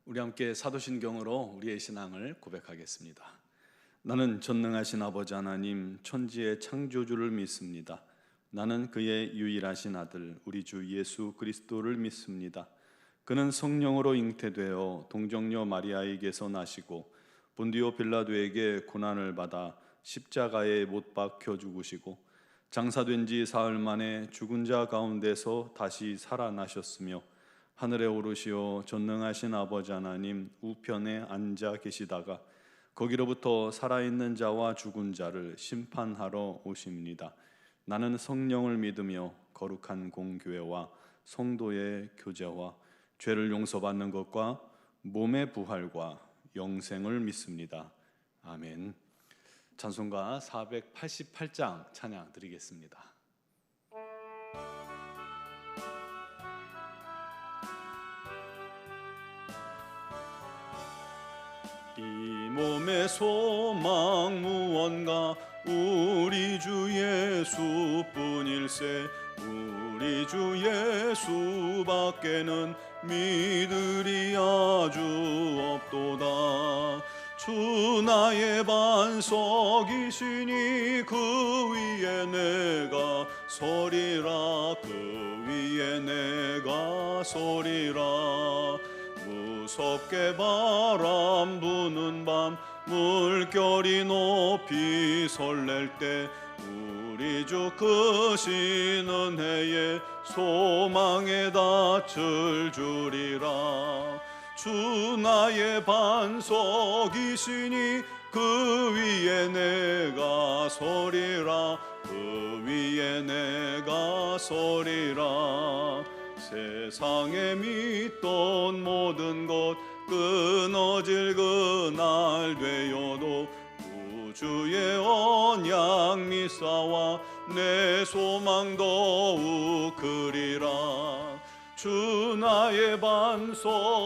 우리 함께 사도신경으로 우리의 신앙을 고백하겠습니다. 나는 전능하신 아버지 하나님 천지의 창조주를 믿습니다. 나는 그의 유일하신 아들 우리 주 예수 그리스도를 믿습니다. 그는 성령으로 잉태되어 동정녀 마리아에게서 나시고 본디오 빌라도에게 고난을 받아 십자가에 못 박혀 죽으시고 장사된 지 사흘 만에 죽은 자 가운데서 다시 살아나셨으며 하늘에 오르시어 전능하신 아버지 하나님 우편에 앉아 계시다가 거기로부터 살아있는 자와 죽은 자를 심판하러 오십니다. 나는 성령을 믿으며 거룩한 공교회와 성도의 교제와 죄를 용서받는 것과 몸의 부활과 영생을 믿습니다. 아멘. 찬송가 488장 찬양 드리겠습니다. 이 몸의 소망 무언가 우리 주 예수뿐일세. 우리 주 예수밖에는 믿으리 아주 없도다. 주 나의 반석이시니 그 위에 내가 서리라. 그 위에 내가 서리라. 무섭게 바람 부는 밤 물결이 높이 설렐 때 우리 주 크신 은혜에 소망에 닿을 줄이라. 주 나의 반석이시니 그 위에 내가 서리라. 그 위에 내가 서리라. 세상에 믿던 모든 것 끊어질 그날 되어도 우주의 언약 미사와 내 소망 더욱 크리라. 주 나의 반석이시니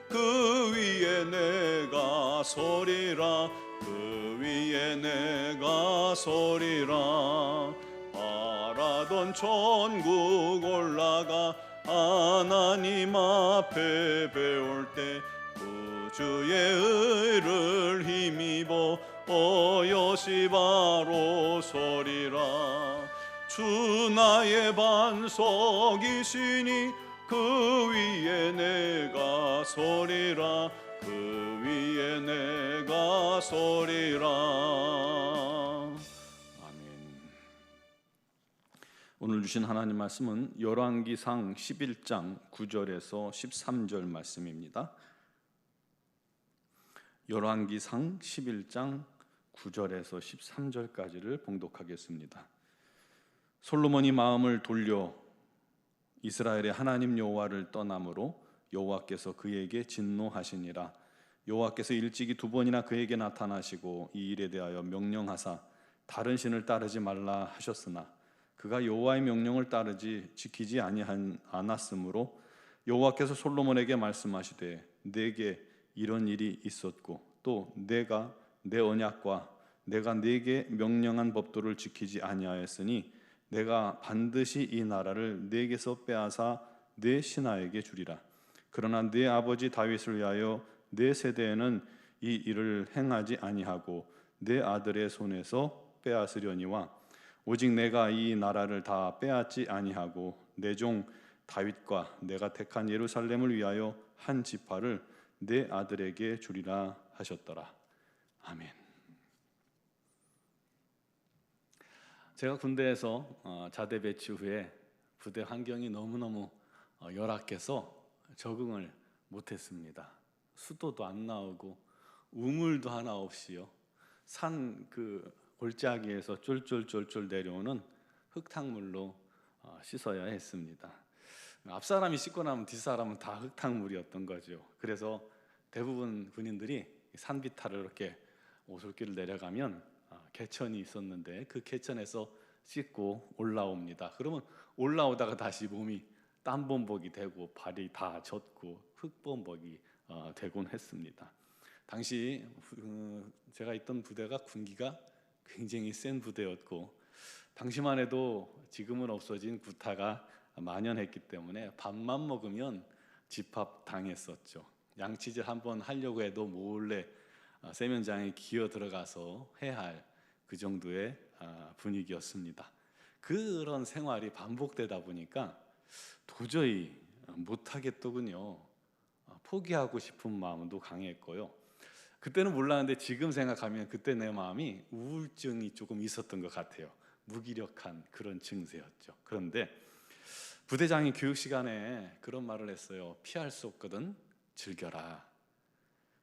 그 위에 내가 서리라. 그 위에 내가 서리라. 바라던 천국 올라가 하나님 앞에 배울 때 구주의 의를 힘입어 어여시 바로 서리라. 주 나의 반석이시니 그 위에 내가 서리라. 그 위에 내가 서리라. 오늘 주신 하나님 말씀은 열왕기상 11장 9절에서 13절 말씀입니다. 열왕기상 11장 9절에서 13절까지를 봉독하겠습니다. 솔로몬이 마음을 돌려 이스라엘의 하나님 여호와를 떠남으로 여호와께서 그에게 진노하시니라. 여호와께서 일찍이 두 번이나 그에게 나타나시고 이 일에 대하여 명령하사 다른 신을 따르지 말라 하셨으나 그가 여호와의 명령을 따르지 지키지 않았으므로 여호와께서 솔로몬에게 말씀하시되 내게 이런 일이 있었고 또 내가 내 언약과 내가 네게 명령한 법도를 지키지 아니하였으니 내가 반드시 이 나라를 네게서 빼앗아 네 신하에게 주리라. 그러나 네 아버지 다윗을 위하여 네 세대에는 이 일을 행하지 아니하고 네 아들의 손에서 빼앗으려니와 오직 내가 이 나라를 다 빼앗지 아니하고 내 종 다윗과 내가 택한 예루살렘을 위하여 한 지파를 내 아들에게 주리라 하셨더라. 아멘. 제가 군대에서 자대 배치 후에 부대 환경이 너무너무 열악해서 적응을 못했습니다. 수도도 안 나오고 우물도 하나 없이요. 산 골짜기에서 쫄쫄쫄쫄 내려오는 흙탕물로 씻어야 했습니다. 앞사람이 씻고 나면 뒷사람은 다 흙탕물이었던 거죠. 그래서 대부분 군인들이 산비탈을 이렇게 오솔길을 내려가면 개천이 있었는데 그 개천에서 씻고 올라옵니다. 그러면 올라오다가 다시 몸이 땀범벅이 되고 발이 다 젖고 흙범벅이 되곤 했습니다. 당시 제가 있던 부대가 군기가 굉장히 센 부대였고 당시만 해도 지금은 없어진 구타가 만연했기 때문에 밥만 먹으면 집합 당했었죠. 양치질 한번 하려고 해도 몰래 세면장에 기어 들어가서 해야 할 그 정도의 분위기였습니다. 그런 생활이 반복되다 보니까 도저히 못하겠더군요. 포기하고 싶은 마음도 강했고요. 그때는 몰랐는데 지금 생각하면 그때 내 마음이 우울증이 조금 있었던 것 같아요. 무기력한 그런 증세였죠. 그런데 부대장이 교육 시간에 그런 말을 했어요. 피할 수 없거든 즐겨라.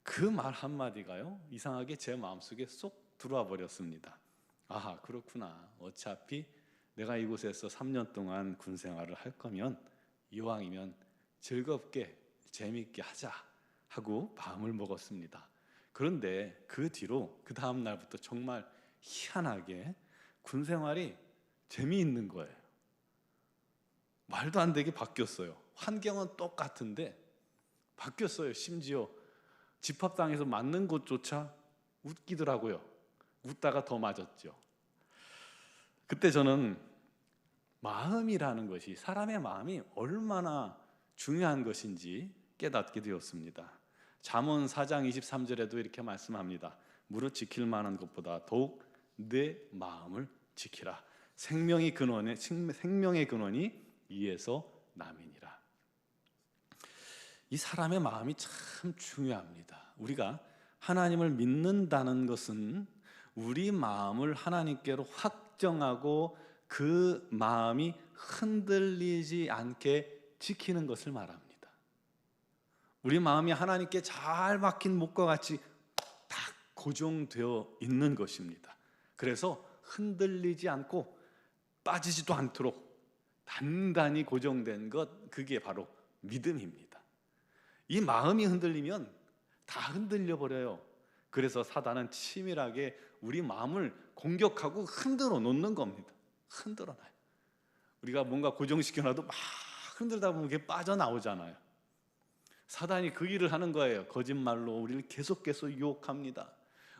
그 말 한마디가요, 이상하게 제 마음속에 쏙 들어와 버렸습니다. 아하, 그렇구나. 어차피 내가 이곳에서 3년 동안 군 생활을 할 거면 이왕이면 즐겁게 재미있게 하자 하고 마음을 먹었습니다. 그런데 그 뒤로 그 다음 날부터 정말 희한하게 군 생활이 재미있는 거예요. 말도 안 되게 바뀌었어요. 환경은 똑같은데 바뀌었어요. 심지어 집합당에서 맞는 곳조차 웃기더라고요. 웃다가 더 맞았죠. 그때 저는 마음이라는 것이, 사람의 마음이 얼마나 중요한 것인지 깨닫게 되었습니다. 잠언 4장 23절에도 이렇게 말씀합니다. 무릇 지킬 만한 것보다 더욱 내 마음을 지키라. 생명의 근원이 이에서 남이니라. 이 사람의 마음이 참 중요합니다. 우리가 하나님을 믿는다는 것은 우리 마음을 하나님께로 확정하고 그 마음이 흔들리지 않게 지키는 것을 말합니다. 우리 마음이 하나님께 잘 막힌 목과 같이 딱 고정되어 있는 것입니다. 그래서 흔들리지 않고 빠지지도 않도록 단단히 고정된 것, 그게 바로 믿음입니다. 이 마음이 흔들리면 다 흔들려 버려요. 그래서 사단은 치밀하게 우리 마음을 공격하고 흔들어 놓는 겁니다. 흔들어 놔요. 우리가 뭔가 고정시켜놔도 막 흔들다 보면 그게 빠져나오잖아요. 사단이 그 일을 하는 거예요. 거짓말로 우리를 계속해서 유혹합니다.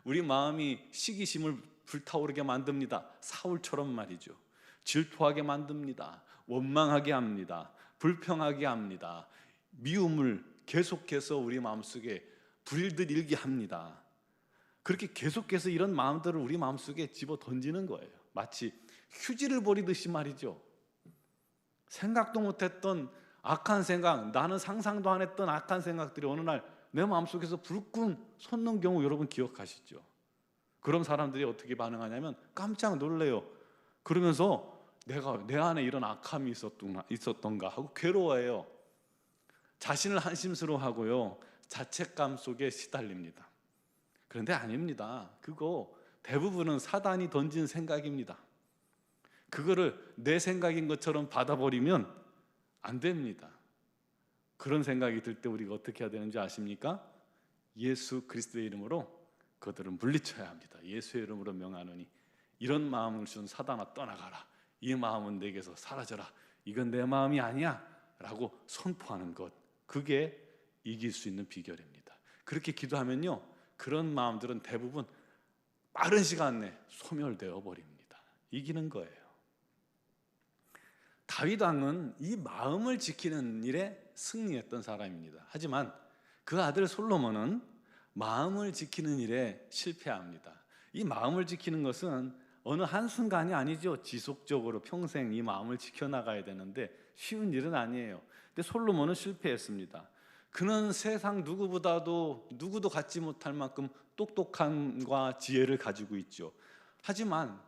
우리 마음이 시기심을 불타오르게 만듭니다. 사울처럼 말이죠. 질투하게 만듭니다. 원망하게 합니다. 불평하게 합니다. 미움을 계속해서 우리 마음속에 불들 일게 합니다. 그렇게 계속해서 이런 마음들을 우리 마음속에 집어 던지는 거예요. 마치 휴지를 버리듯이 말이죠. 생각도 못했던 악한 생각, 나는 상상도 안 했던 악한 생각들이 어느 날 내 마음속에서 불끈 솟는 경우 여러분 기억하시죠? 그런 사람들이 어떻게 반응하냐면 깜짝 놀래요. 그러면서 내가 내 안에 이런 악함이 있었던가 하고 괴로워해요. 자신을 한심스러워하고요. 자책감 속에 시달립니다. 그런데 아닙니다. 그거 대부분은 사단이 던진 생각입니다. 그거를 내 생각인 것처럼 받아버리면 안 됩니다. 그런 생각이 들 때 우리가 어떻게 해야 되는지 아십니까? 예수 그리스도의 이름으로 그들을 물리쳐야 합니다. 예수의 이름으로 명하노니 이런 마음을 준 사단아 떠나가라. 이 마음은 내게서 사라져라. 이건 내 마음이 아니야 라고 선포하는 것, 그게 이길 수 있는 비결입니다. 그렇게 기도하면요, 그런 마음들은 대부분 빠른 시간 내에 소멸되어 버립니다. 이기는 거예요. 다윗 왕은 이 마음을 지키는 일에 승리했던 사람입니다. 하지만 그 아들 솔로몬은 마음을 지키는 일에 실패합니다. 이 마음을 지키는 것은 어느 한순간이 아니죠. 지속적으로 평생 이 마음을 지켜나가야 되는데 쉬운 일은 아니에요. 근데 솔로몬은 실패했습니다. 그는 세상 누구도 갖지 못할 만큼 똑똑함과 지혜를 가지고 있죠. 하지만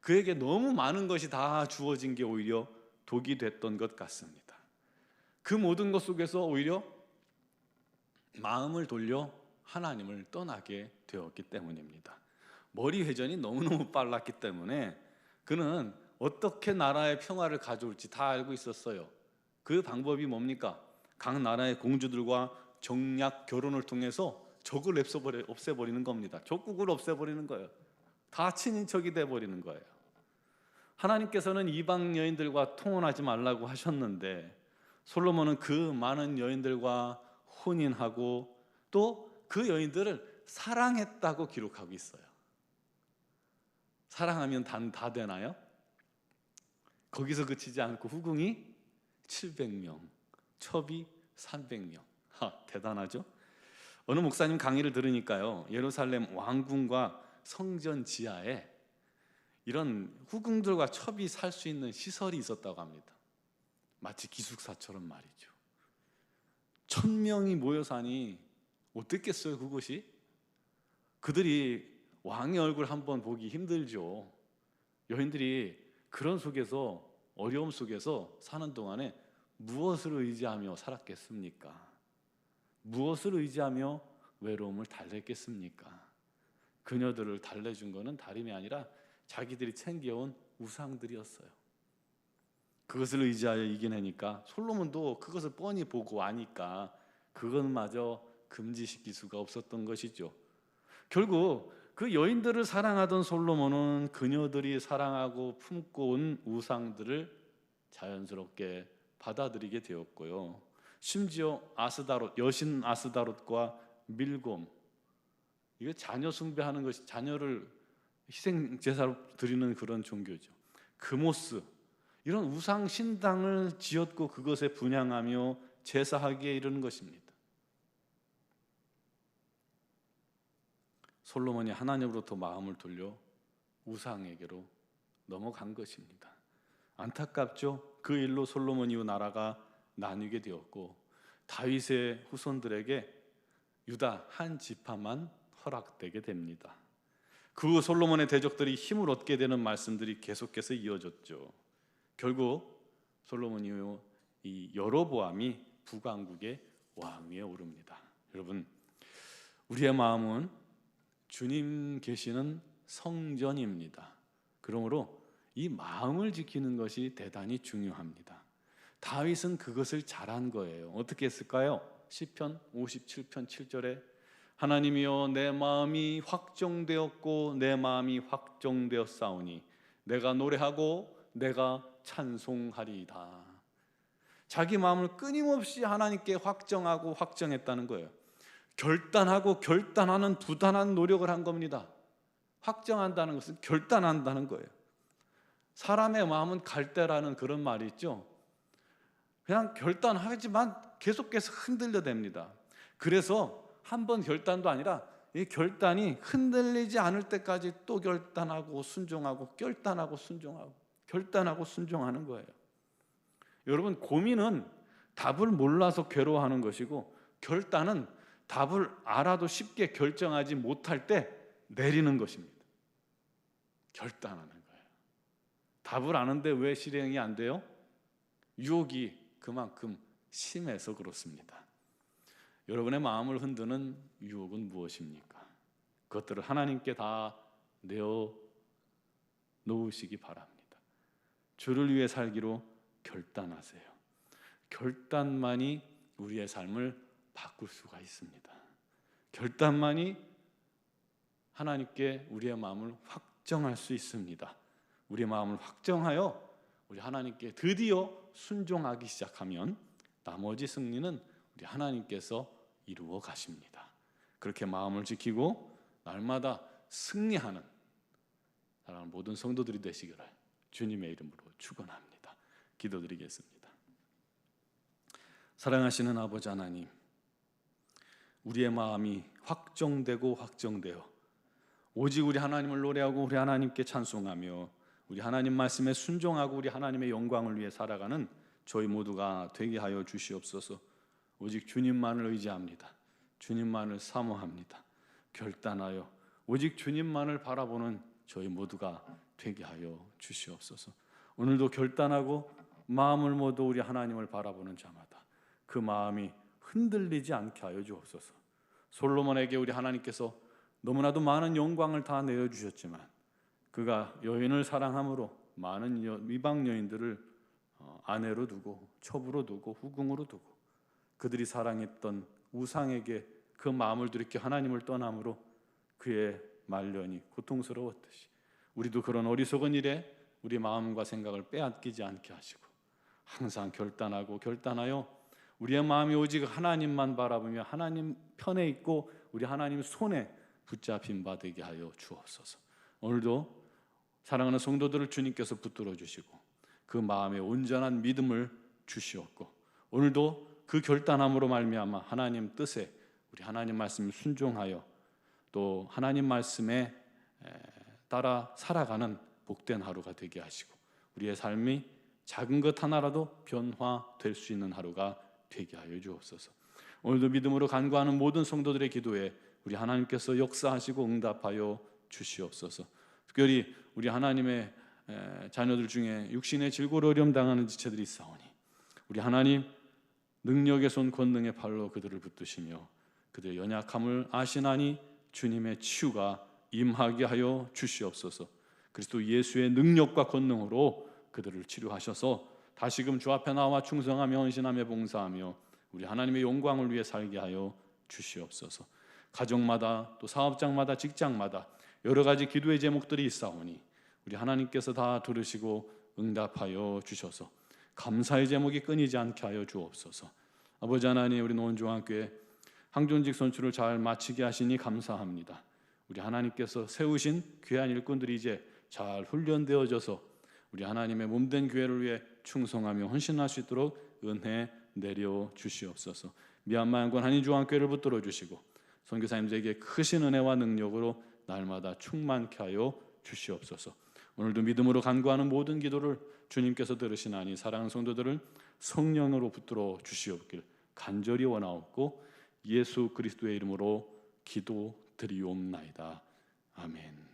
그에게 너무 많은 것이 다 주어진 게 오히려 독이 됐던 것 같습니다. 그 모든 것 속에서 오히려 마음을 돌려 하나님을 떠나게 되었기 때문입니다. 머리 회전이 너무너무 빨랐기 때문에 그는 어떻게 나라의 평화를 가져올지 다 알고 있었어요. 그 방법이 뭡니까? 각 나라의 공주들과 정략 결혼을 통해서 적을 없애버리는 겁니다. 적국을 없애버리는 거예요. 다 친인척이 돼버리는 거예요. 하나님께서는 이방 여인들과 통혼하지 말라고 하셨는데 솔로몬은 그 많은 여인들과 혼인하고 또 그 여인들을 사랑했다고 기록하고 있어요. 사랑하면 다 되나요? 거기서 그치지 않고 후궁이 700명, 첩이 300명. 대단하죠? 어느 목사님 강의를 들으니까요, 예루살렘 왕궁과 성전 지하에 이런 후궁들과 첩이 살 수 있는 시설이 있었다고 합니다. 마치 기숙사처럼 말이죠. 1000명이 모여 사니 어땠겠어요, 그곳이? 그들이 왕의 얼굴 한번 보기 힘들죠. 여인들이 그런 속에서, 어려움 속에서 사는 동안에 무엇을 의지하며 살았겠습니까? 무엇을 의지하며 외로움을 달랬겠습니까? 그녀들을 달래준 것은 다름이 아니라 자기들이 챙겨온 우상들이었어요. 그것을 의지하여 이겨내니까 솔로몬도 그것을 뻔히 보고 아니까 그것마저 금지시킬 수가 없었던 것이죠. 결국 그 여인들을 사랑하던 솔로몬은 그녀들이 사랑하고 품고 온 우상들을 자연스럽게 받아들이게 되었고요. 심지어 아스다롯, 여신 아스다롯과 밀곰, 이거 자녀 숭배하는 것이, 자녀를 희생 제사로 드리는 그런 종교죠. 그모스, 이런 우상 신당을 지었고 그것에 분향하며 제사하기에 이르는 것입니다. 솔로몬이 하나님으로부터 마음을 돌려 우상에게로 넘어간 것입니다. 안타깝죠? 그 일로 솔로몬 이후 나라가 나뉘게 되었고 다윗의 후손들에게 유다 한 지파만 허락되게 됩니다. 그 후 솔로몬의 대적들이 힘을 얻게 되는 말씀들이 계속해서 이어졌죠. 결국 솔로몬 이후 이 여로보암이 북왕국의 왕위에 오릅니다. 여러분, 우리의 마음은 주님 계시는 성전입니다. 그러므로 이 마음을 지키는 것이 대단히 중요합니다. 다윗은 그것을 잘한 거예요. 어떻게 했을까요? 시편 57편 7절에 하나님이여 내 마음이 확정되었고 내 마음이 확정되었사오니 내가 노래하고 내가 찬송하리이다. 자기 마음을 끊임없이 하나님께 확정하고 확정했다는 거예요. 결단하고 결단하는 부단한 노력을 한 겁니다. 확정한다는 것은 결단한다는 거예요. 사람의 마음은 갈대라는 그런 말이 있죠. 그냥 결단하지만 계속해서 흔들려댑니다. 그래서 한 번 결단도 아니라 이 결단이 흔들리지 않을 때까지 또 결단하고 순종하고 결단하고 순종하고 결단하고 순종하는 거예요. 여러분, 고민은 답을 몰라서 괴로워하는 것이고 결단은 답을 알아도 쉽게 결정하지 못할 때 내리는 것입니다. 결단하는 거예요. 답을 아는데 왜 실행이 안 돼요? 유혹이 그만큼 심해서 그렇습니다. 여러분의 마음을 흔드는 유혹은 무엇입니까? 그것들을 하나님께 다 내어 놓으시기 바랍니다. 주를 위해 살기로 결단하세요. 결단만이 우리의 삶을 바꿀 수가 있습니다. 결단만이 하나님께 우리의 마음을 확정할 수 있습니다. 우리의 마음을 확정하여 우리 하나님께 드디어 순종하기 시작하면 나머지 승리는 우리 하나님께서 이루어 가십니다. 그렇게 마음을 지키고 날마다 승리하는 사랑하는 모든 성도들이 되시기를 주님의 이름으로 축원합니다. 기도드리겠습니다. 사랑하시는 아버지 하나님, 우리의 마음이 확정되고 확정되어 오직 우리 하나님을 노래하고 우리 하나님께 찬송하며 우리 하나님 말씀에 순종하고 우리 하나님의 영광을 위해 살아가는 저희 모두가 되게 하여 주시옵소서. 오직 주님만을 의지합니다. 주님만을 사모합니다. 결단하여 오직 주님만을 바라보는 저희 모두가 되게 하여 주시옵소서. 오늘도 결단하고 마음을 모두 우리 하나님을 바라보는 자마다 그 마음이 흔들리지 않게 하여 주옵소서. 솔로몬에게 우리 하나님께서 너무나도 많은 영광을 다 내어주셨지만 그가 여인을 사랑함으로 많은 이방 여인들을 아내로 두고 첩으로 두고 후궁으로 두고 그들이 사랑했던 우상에게 그 마음을 들이켜 하나님을 떠남으로 그의 말년이 고통스러웠듯이 우리도 그런 어리석은 일에 우리 마음과 생각을 빼앗기지 않게 하시고 항상 결단하고 결단하여 우리의 마음이 오직 하나님만 바라보며 하나님 편에 있고 우리 하나님 손에 붙잡힌 바 되게 하여 주옵소서. 오늘도 사랑하는 성도들을 주님께서 붙들어 주시고 그 마음에 온전한 믿음을 주시옵고 오늘도 그 결단함으로 말미암아 하나님 뜻에 우리 하나님 말씀을 순종하여 또 하나님 말씀에 따라 살아가는 복된 하루가 되게 하시고 우리의 삶이 작은 것 하나라도 변화될 수 있는 하루가 되게 하여 주옵소서. 오늘도 믿음으로 간구하는 모든 성도들의 기도에 우리 하나님께서 역사하시고 응답하여 주시옵소서. 특별히 우리 하나님의 자녀들 중에 육신의 질고로 어려움 당하는 지체들이 있사오니 우리 하나님 능력의 손 권능의 팔로 그들을 붙드시며 그들의 연약함을 아시나니 주님의 치유가 임하게 하여 주시옵소서. 그리스도 예수의 능력과 권능으로 그들을 치료하셔서 다시금 주 앞에 나와 충성하며 헌신하며 봉사하며 우리 하나님의 영광을 위해 살게 하여 주시옵소서. 가정마다 또 사업장마다 직장마다 여러 가지 기도의 제목들이 있사오니 우리 하나님께서 다 들으시고 응답하여 주셔서 감사의 제목이 끊이지 않게 하여 주옵소서. 아버지 하나님, 우리 노원중앙교회 항존직 선출을 잘 마치게 하시니 감사합니다. 우리 하나님께서 세우신 귀한 일꾼들이 이제 잘 훈련되어져서 우리 하나님의 몸된 교회를 위해 충성하며 헌신할 수 있도록 은혜 내려 주시옵소서. 미얀마 양권 한인중앙교회를 붙들어 주시고 선교사님들에게 크신 은혜와 능력으로 날마다 충만케 하여 주시옵소서. 오늘도 믿음으로 간구하는 모든 기도를 주님께서 들으시나니 사랑하는 성도들을 성령으로 붙들어 주시옵길 간절히 원하옵고 예수 그리스도의 이름으로 기도드리옵나이다. 아멘.